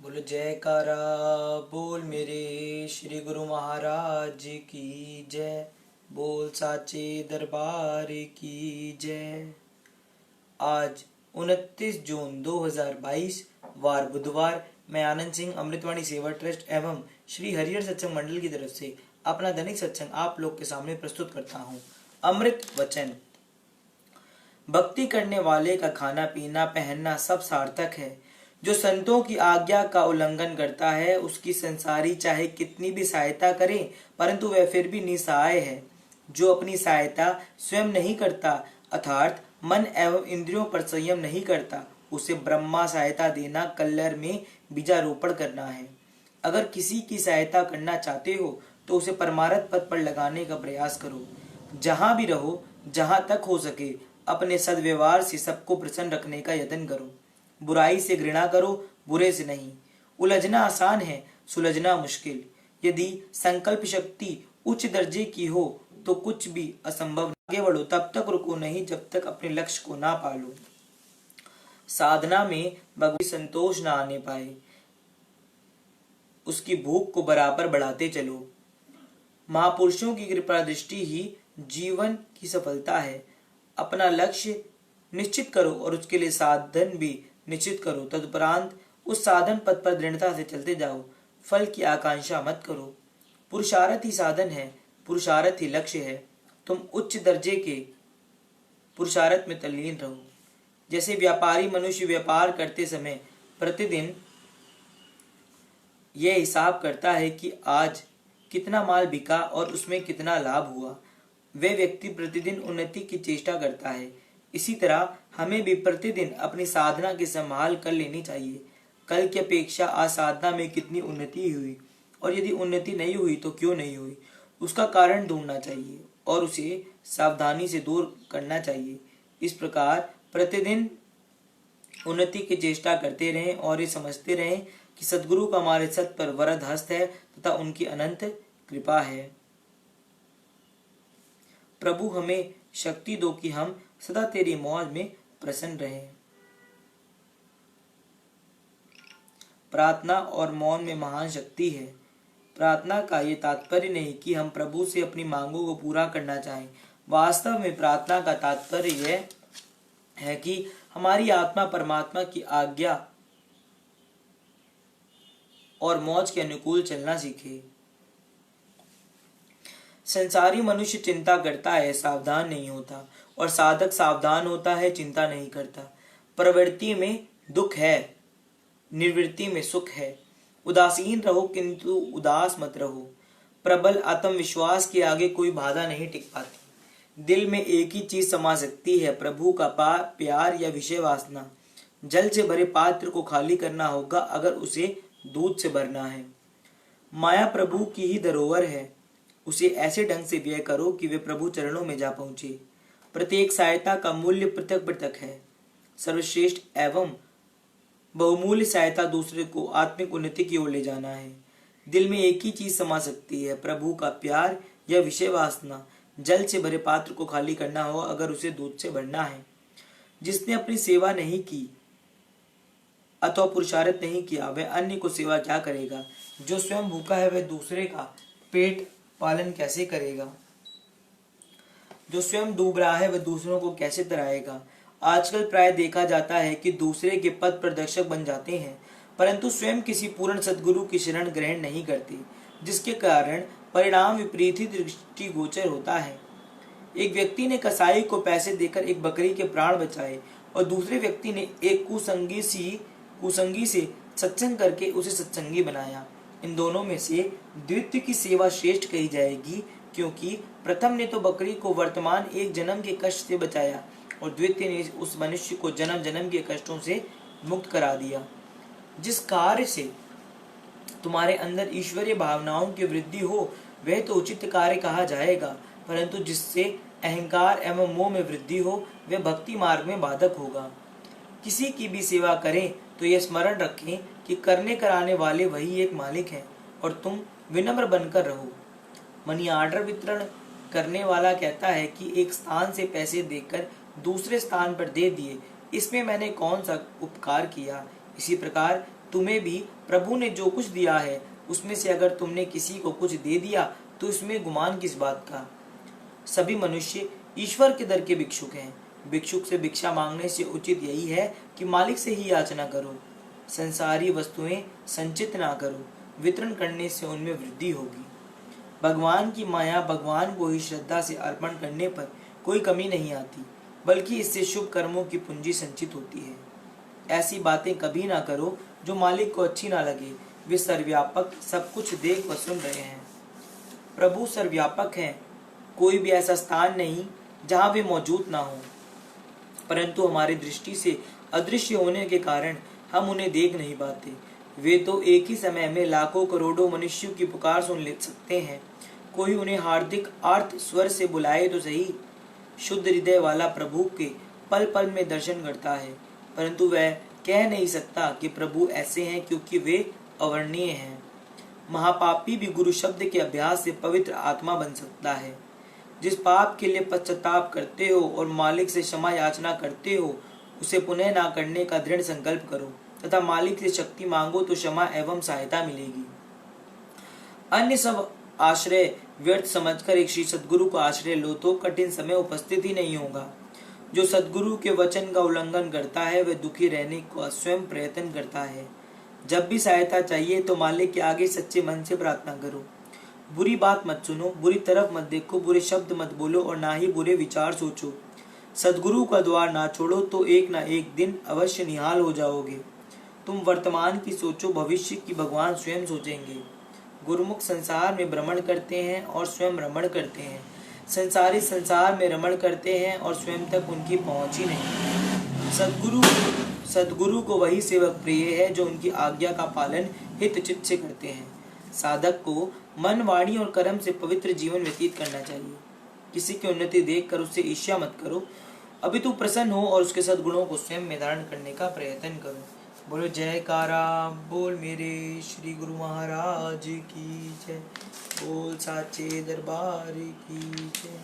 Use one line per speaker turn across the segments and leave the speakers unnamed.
बोलो जयकारा बोल मेरे श्री गुरु महाराज की जय। बोल साचे दरबार की जय। आज 29 जून 2022 वार बुधवार, मैं आनंद सिंह अमृतवाणी सेवा ट्रस्ट एवं श्री हरिहर सत्संग मंडल की तरफ से अपना दैनिक सत्संग आप लोग के सामने प्रस्तुत करता हूँ। अमृत वचन। भक्ति करने वाले का खाना पीना पहनना सब सार्थक है। जो संतों की आज्ञा का उल्लंघन करता है उसकी संसारी चाहे कितनी भी सहायता करे परंतु वह फिर भी निसहाय है। जो अपनी सहायता स्वयं नहीं करता अर्थात मन एवं इंद्रियों पर संयम नहीं करता उसे ब्रह्मा सहायता देना कल्लर में बीजारोपण करना है। अगर किसी की सहायता करना चाहते हो तो उसे परमार्थ पद पर लगाने का प्रयास करो। जहां भी रहो, जहां तक हो सके अपने सद्व्यवहार से सबको प्रसन्न रखने का यत्न करो। बुराई से घृणा करो, बुरे से नहीं। उलझना आसान है, सुलझना मुश्किल। यदि संकल्प शक्ति उच्च दर्जे की हो तो कुछ भी असंभव नहीं। आगे बढ़ो, तब तक रुको नहीं जब तक अपने लक्ष्य को ना पालो। साधना में भगवती संतोष ना आने पाए, उसकी भूख को बराबर बढ़ाते चलो। महापुरुषों की कृपा दृष्टि ही जीवन की सफलता है। अपना लक्ष्य निश्चित करो और उसके लिए साधन भी निश्चित करो। तदुपरांत उस साधन पथ पर दृढ़ता से चलते जाओ। फल की आकांक्षा मत करो। पुरुषार्थ ही साधन है, पुरुषार्थ ही लक्ष्य है। तुम उच्च दर्जे के पुरुषार्थ में तल्लीन रहो। जैसे व्यापारी मनुष्य व्यापार करते समय प्रतिदिन यह हिसाब करता है कि आज कितना माल बिका और उसमें कितना लाभ हुआ, वे व्यक्ति प्रतिदिन उन्नति की चेष्टा करता है। इसी तरह हमें भी प्रतिदिन अपनी साधना की संभाल कर लेनी चाहिए। कल की अपेक्षा आज साधना में कितनी उन्नति हुई और यदि उन्नति नहीं हुई तो क्यों नहीं हुई, उसका कारण ढूंढना चाहिए और उसे सावधानी से दूर करना चाहिए। इस प्रकार प्रतिदिन उन्नति की चेष्टा करते रहें और ये समझते रहें कि सदगुरु का हमारे सत पर वरद हस्त है तथा उनकी अनंत कृपा है। प्रभु हमें शक्ति दो कि हम सदा तेरी मौज में प्रसन्न रहें। प्रार्थना और मौन में महान शक्ति है। प्रार्थना का ये तात्पर्य नहीं कि हम प्रभु से अपनी मांगों को पूरा करना चाहें। वास्तव में प्रार्थना का तात्पर्य यह है कि हमारी आत्मा परमात्मा की आज्ञा और मौज के अनुकूल चलना सीखे। संसारी मनुष्य चिंता करता है, सावधान नहीं होता, और साधक सावधान होता है, चिंता नहीं करता। प्रवृत्ति में दुख है, निवृत्ति में सुख है। उदासीन रहो किंतु उदास मत रहो। प्रबल आत्मविश्वास के आगे कोई बाधा नहीं टिक पाती। दिल में एक ही चीज समा सकती है, प्रभु का प्यार या विषय वासना। जल से भरे पात्र को खाली करना होगा अगर उसे दूध से भरना है। माया प्रभु की ही धरोहर है, उसे ऐसे ढंग से व्यय करो कि वे प्रभु चरणों में जा पहुंचे। प्रत्येक सहायता का मूल्य पृथक पृथक है। सर्वश्रेष्ठ एवं बहुमूल्य सहायता दूसरे को आत्मिक उन्नति की ओर ले जाना है। दिल में एक ही चीज समा सकती है, प्रभु का प्यार या विषय वासना। जल से भरे पात्र को खाली करना हो अगर उसे दूध से भरना है। जिसने अपनी सेवा नहीं की अथवा पुरुषार्थ नहीं किया वह अन्य को सेवा क्या करेगा। जो स्वयं भूखा है वह दूसरे का पेट पालन कैसे करेगा। जो स्वयं डूब रहा है वह दूसरों को कैसे तराएगा। आजकल प्राय देखा जाता है कि दूसरे के पद प्रदर्शक बन जाते हैं परंतु स्वयं किसी पूर्ण सद्गुरु की शरण ग्रहण नहीं करते, जिसके कारण परिणाम विपरीत ही दृष्टिगोचर होता है। एक व्यक्ति ने कसाई को पैसे देकर एक बकरी के प्राण बचाए और दूसरे व्यक्ति ने एक कुसंगी से सत्संग करके उसे सत्संगी बनाया। इन दोनों में से द्वितीय की सेवा श्रेष्ठ कही जाएगी, क्योंकि प्रथम ने तो बकरी को वर्तमान एक जन्म के कष्ट से बचाया और द्वितीय ने उस मनुष्य को जन्म जन्म के कष्टों से मुक्त करा दिया। जिस कार्य से तुम्हारे अंदर ईश्वरीय भावनाओं की वृद्धि हो वह तो उचित कार्य कहा जाएगा, परंतु जिससे अहंकार एवं मोह में वृद्धि हो वह भक्ति मार्ग में बाधक होगा। किसी की भी सेवा करें तो यह स्मरण रखें कि करने कराने वाले वही एक मालिक है और तुम विनम्र बनकर रहो। मनी आर्डर वितरण करने वाला कहता है कि एक स्थान से पैसे देकर दूसरे स्थान पर दे दिए, इसमें मैंने कौन सा उपकार किया। इसी प्रकार तुम्हें भी प्रभु ने जो कुछ दिया है उसमें से अगर तुमने किसी को कुछ दे दिया तो इसमें गुमान किस बात का। सभी मनुष्य ईश्वर के दर के भिक्षुक हैं। भिक्षुक से भिक्षा मांगने से उचित यही है कि मालिक से ही याचना करो। संसारी वस्तुएं संचित ना करो, वितरण करने से उनमें वृद्धि होगी। भगवान की माया भगवान को ही श्रद्धा से अर्पण करने पर कोई कमी नहीं आती, बल्कि इससे शुभ कर्मों की पूंजी संचित होती है। ऐसी बातें कभी ना करो जो मालिक को अच्छी ना लगे। वे सर्वव्यापक सब कुछ देख व सुन रहे हैं। प्रभु सर्वव्यापक हैं, कोई भी ऐसा स्थान नहीं जहाँ वे मौजूद ना हो, परंतु हमारी दृष्टि से अदृश्य होने के कारण हम उन्हें देख नहीं पाते। वे तो एक ही समय में लाखों करोड़ों मनुष्यों की पुकार सुन ले सकते हैं। कोई उन्हें हार्दिक आर्त स्वर से बुलाए तो सही। शुद्ध हृदय वाला प्रभु के पल पल में दर्शन करता है, परंतु वह कह नहीं सकता कि प्रभु ऐसे हैं, क्योंकि वे अवर्णीय हैं। महापापी भी गुरु शब्द के अभ्यास से पवित्र आत्मा बन सकता है। जिस पाप के लिए पश्चाताप करते हो और मालिक से क्षमा याचना करते हो, उसे पुनः ना करने का दृढ़ संकल्प करो तथा मालिक से शक्ति मांगो तो क्षमा एवं सहायता मिलेगी। अन्य सब आश्रय व्यर्थ समझकर एक श्री सद्गुरु को आश्रय लो तो कठिन समय उपस्थित ही नहीं होगा। जो सद्गुरु के वचन का उल्लंघन करता है वह दुखी रहने को स्वयं प्रयत्न करता है। जब भी सहायता चाहिए तो मालिक के आगे सच्चे मन से प्रार्थना करो। बुरी बात मत सुनो, बुरी तरफ मत देखो, बुरे शब्द मत बोलो और ना ही बुरे विचार सोचो। सद्गुरु का द्वार ना छोड़ो तो एक ना एक दिन अवश्य निहाल हो जाओगे। तुम वर्तमान की सोचो, भविष्य की भगवान स्वयं सोचेंगे। गुरुमुख संसार में भ्रमण करते हैं और स्वयं रमण करते हैं। संसारी संसार में रमण करते हैं और स्वयं तक उनकी पहुंच ही नहीं। सद्गुरु को वही सेवक प्रिय है जो उनकी आज्ञा का पालन हितचित से करते हैं। साधक को मन, वाणी और कर्म से पवित्र जीवन व्यतीत करना चाहिए। किसी की उन्नति देखकर उससे ईर्ष्या मत करो, अभी तू प्रसन्न हो और उसके सद्गुणों को स्वयं में धारण करने का प्रयत्न करो। बोलो जयकारा बोल मेरे श्री गुरु महाराज की जय। बोल साचे दरबार की जय।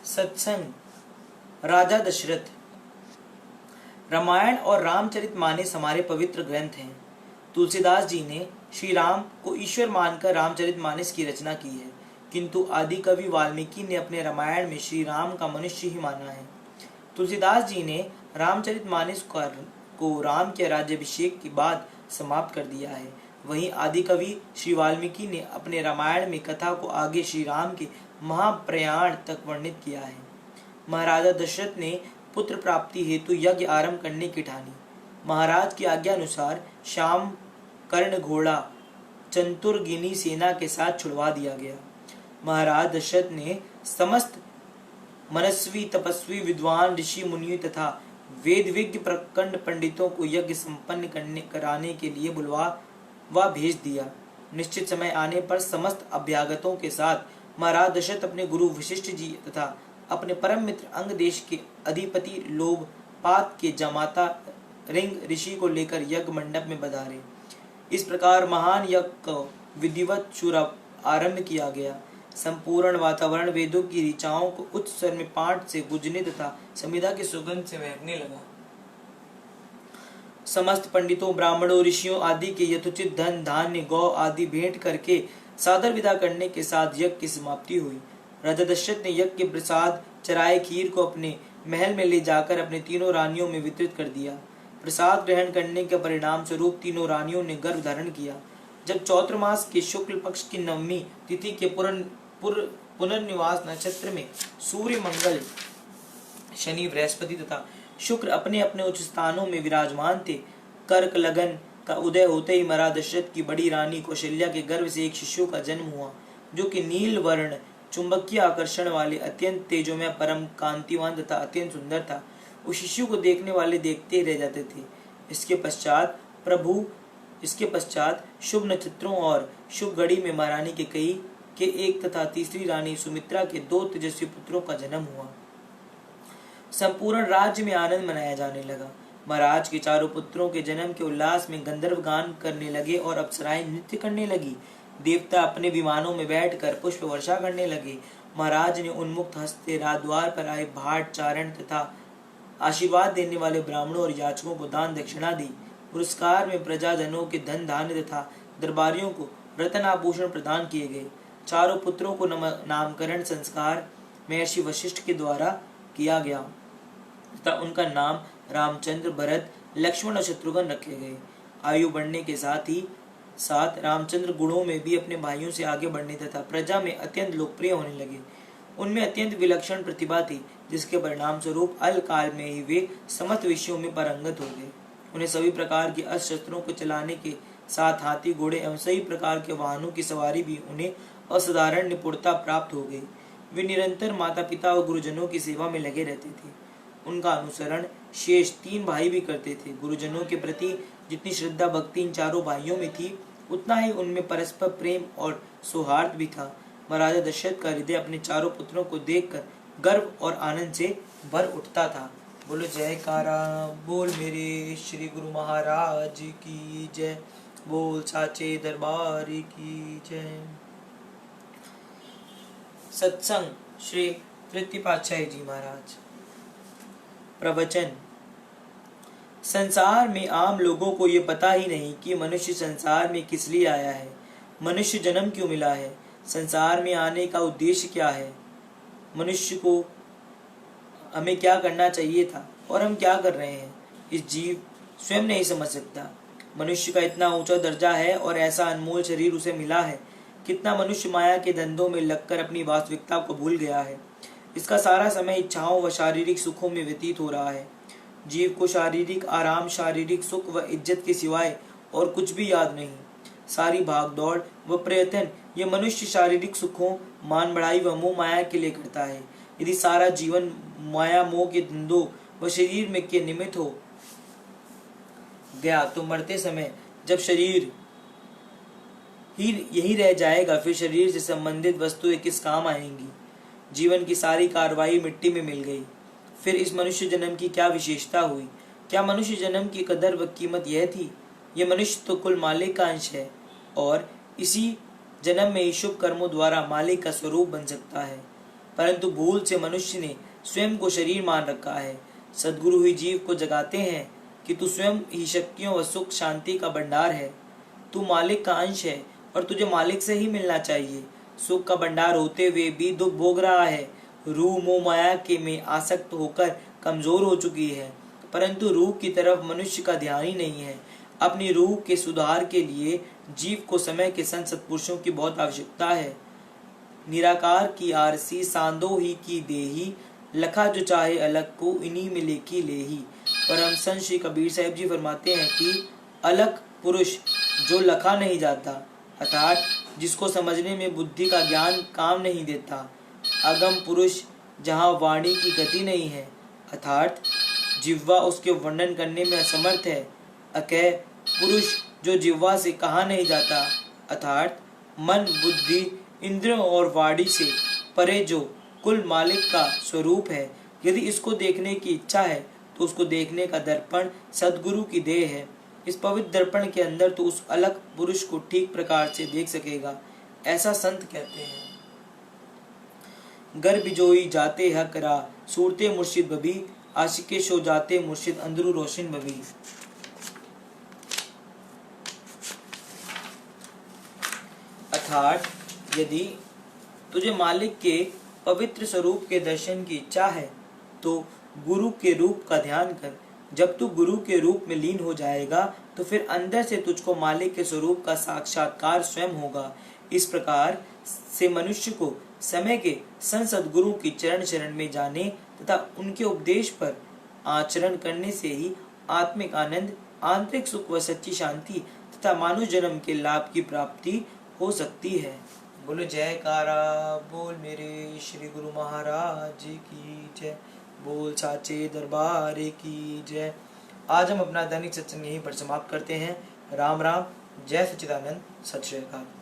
सत्संग। राजा दशरथ। रामायण और रामचरितमानस हमारे पवित्र ग्रंथ हैं। तुलसीदास जी ने श्री राम को ईश्वर मानकर रामचरितमानस की रचना की है, किंतु आदि कवि वाल्मीकि ने अपने रामायण में श्री राम का मनुष्य ही माना है। तुलसीदास जी ने रामचरितमानस को राम के राज्याभिषेक के बाद समाप्त कर दिया है। वहीं आदि कवि श्री वाल्मीकि ने अपने रामायण में कथा को आगे श्री राम के महाप्रयाण तक वर्णित किया है। महाराजा दशरथ ने पुत्र प्राप्ति हेतु यज्ञ आरंभ करने की ठानी। महाराज की आज्ञा अनुसार शाम कर्ण घोड़ा चतुर्गिनी सेना के साथ छुड़वा दिया गया। महाराज दशरथ ने समस्त मनस्वी, तपस्वी, विद्वान, ऋषि मुनि तथा वेद विज्ञ प्रकंड पंडितों को यज्ञ संपन्न कराने के लिए बुलवा भेज दिया। निश्चित समय आने पर समस्त अभ्यागतों के साथ महाराज दशरथ अपने गुरु वशिष्ठ जी तथा अपने परम मित्र अंग देश के अधिपति लोभपात के जमाता रिंग ऋषि को लेकर यज्ञ मंडप में पधारे। इस प्रकार महान यज्ञ को विधिवत शुरू आरंभ किया गया। संपूर्ण वातावरण वेदों की ऋचाओं को उच्च स्वर में पाठ से गुंजने तथा संविदा की सुगंध से महकने लगा। समस्त पंडितों, ब्राह्मणों, ऋषियों आदि के यथोचित धन धान्य गौ आदि भेंट करके सादर विदा करने के साथ यज्ञ की समाप्ति हुई। राजा दशरथ ने यज्ञ के प्रसाद चराए खीर को अपने महल में ले जाकर अपने तीनों रानियों में वितरित कर दिया। प्रसाद ग्रहण करने के परिणाम स्वरूप तीनों रानियों ने गर्भ धारण किया। जब चौत्र मास के शुक्ल पक्ष की नवमी तिथि के पुनर्निवास नक्षत्र में सूर्य, मंगल, शनि, बृहस्पति तथा शुक्र अपने अपने उच्च स्थानों में विराजमान थे। कर्क लगन का उदय होते ही महाराज दशरथ की बड़ी रानी कौशल्या के गर्भ से एक शिशु का जन्म हुआ, जो कि नील वर्ण चुंबकीय आकर्षण वाले, अत्यंत तेजोमय, परम कांतिवान तथा अत्यंत सुंदर था। उस शिशु को देखने वाले देखते ही रह जाते थे। इसके पश्चात शुभ नक्षत्रों और शुभ घड़ी में महारानी के कई के एक तथा तीसरी रानी सुमित्रा के 2 तेजस्वी पुत्रों का जन्म हुआ। संपूर्ण राज्य में आनंद मनाया जाने लगा। महाराज के चारों पुत्रों के जन्म के उल्लास में गंधर्व गान करने लगे और अप्सराएं नृत्य करने लगी। देवता अपने विमानों में बैठकर पुष्प वर्षा करने लगे। महाराज ने उन्मुक्त हस्ते राजद्वार पर आए भाट चारण तथा आशीर्वाद देने वाले ब्राह्मणों और याचकों को दान दक्षिणा दी। पुरस्कार में प्रजाजनों के धन धान्य तथा दरबारियों को रत्न आभूषण प्रदान किए गए। चारों पुत्रों को नामकरण संस्कार महर्षि वशिष्ठ के द्वारा किया गया तथा उनका नाम रामचंद्र, भरत, लक्ष्मण और शत्रुघ्न रखे गए। आयु बढ़ने के साथ ही साथ रामचंद्र गुणों में भी अपने भाइयों से आगे बढ़ने तथा प्रजा में अत्यंत लोकप्रिय होने लगे। उनमें अत्यंत विलक्षण प्रतिभा थी, जिसके परिणाम स्वरूप अल्पकाल में ही वे समस्त विषयों में पारंगत हो गए। उन्हें सभी प्रकार के अस्त्र शस्त्रों को चलाने के साथ हाथी, घोड़े एवं सभी प्रकार के वाहनों की सवारी भी उन्हें असाधारण निपुणता प्राप्त हो गई। वे निरंतर माता पिता और गुरुजनों की सेवा में लगे रहते थे। उनका अनुसरण शेष 3 भाई भी करते थे। गुरुजनों के प्रति जितनी श्रद्धा भक्ति इन चारों भाइयों में थी, उतना ही उनमें परस्पर प्रेम और सौहार्द भी था। महाराजा दशरथ का हृदय अपने चारों पुत्रों को देखकर गर्व और आनंद से भर उठता था। बोलो जयकारा, बोल मेरे श्री गुरु महाराज की जय, बोल साचे दरबार की जय। सत्संग श्री तृतीय पातशाही जी महाराज। प्रवचन। संसार में आम लोगों को ये पता ही नहीं कि मनुष्य संसार में किस लिए आया है, मनुष्य जन्म क्यों मिला है, संसार में आने का उद्देश्य क्या है, मनुष्य को हमें क्या करना चाहिए था और हम क्या कर रहे हैं, इस जीव स्वयं नहीं समझ सकता। मनुष्य का इतना ऊंचा दर्जा है और ऐसा अनमोल शरीर उसे मिला है। कितना मनुष्य माया के धंधों में लगकर अपनी वास्तविकता को भूल गया है। इसका सारा समय इच्छाओं व शारीरिक सुखों में व्यतीत हो रहा है। जीव को शारीरिक आराम, शारीरिक सुख व इज्जत के सिवाय और कुछ भी याद नहीं। सारी भागदौड़ व प्रयत्न ये मनुष्य शारीरिक सुखों, मान बढ़ाई व मोह माया के लिए करता है। यदि सारा जीवन माया मोह के धंधों व शरीर में के निमित्त हो गया तो मरते समय जब शरीर ही यही रह जाएगा, फिर शरीर से संबंधित वस्तुएं किस काम आएंगी। जीवन की सारी कार्रवाई मिट्टी में मिल गई। फिर इस मनुष्य जन्म की क्या विशेषता हुई? क्या मनुष्य जन्म की कदर व कीमत यह थी? यह मनुष्य तो कुल मालिक का अंश है और इसी जन्म में ही शुभ कर्मों द्वारा मालिक का स्वरूप बन सकता है, परंतु भूल से मनुष्य ने स्वयं को शरीर मान रखा है। सद्गुरु ही जीव को जगाते हैं कि तू स्वयं ही शक्तियों व सुख शांति का भंडार है। तू मालिक का अंश है और तुझे मालिक से ही मिलना चाहिए। सुख का भंडार होते हुए भी दुख भोग रहा है। रूह मोह माया के में आसक्त होकर कमजोर हो चुकी है, परंतु रूह की तरफ मनुष्य का ध्यान ही नहीं है। अपनी रूह के सुधार के लिए जीव को समय के संत सत्पुरुषों की बहुत आवश्यकता है। निराकार की आरसी सांदो ही की देही, लखा जो चाहे अलग को इन्हीं में लेखी लेही। परम संत श्री कबीर साहिब जी फरमाते हैं कि अलग पुरुष जो लखा नहीं जाता, अर्थात जिसको समझने में बुद्धि का ज्ञान काम नहीं देता। अगम पुरुष जहाँ वाणी की गति नहीं है, अर्थात जिह्वा उसके वर्णन करने में असमर्थ है। अकह पुरुष जो जिह्वा से कहा नहीं जाता, अर्थात मन, बुद्धि, इंद्रियों और वाणी से परे जो कुल मालिक का स्वरूप है। यदि इसको देखने की इच्छा है तो उसको देखने का दर्पण सद्गुरु की देह है। इस पवित्र दर्पण के अंदर तो उस अलग पुरुष को ठीक प्रकार से देख सकेगा, ऐसा संत कहते हैं। गर बिजोई जाते हकरा, सूरते मुर्शिद बबी, आशिके शो जाते मुर्शिद अंदरू रोशन बबी। अर्थात यदि तुझे मालिक के पवित्र स्वरूप के दर्शन की इच्छा है तो गुरु के रूप का ध्यान कर। जब तू गुरु के रूप में लीन हो जाएगा तो फिर अंदर से तुझको मालिक के स्वरूप का साक्षात्कार स्वयं होगा। इस प्रकार से मनुष्य को समय के संत सद्गुरु की चरण शरण में जाने तथा उनके उपदेश पर आचरण करने से ही आत्मिक आनंद, आंतरिक सुख व सच्ची शांति तथा मानव जन्म के लाभ की प्राप्ति हो सकती है। बोलो जयकारा बोल मेरे श्री गुरु महाराज की जय। बोल साचे दरबार की जय। आज हम अपना दैनिक सत्संग यहीं पर समाप्त करते हैं। राम राम। जय सच्चिदानंद। सत श्री अकाल।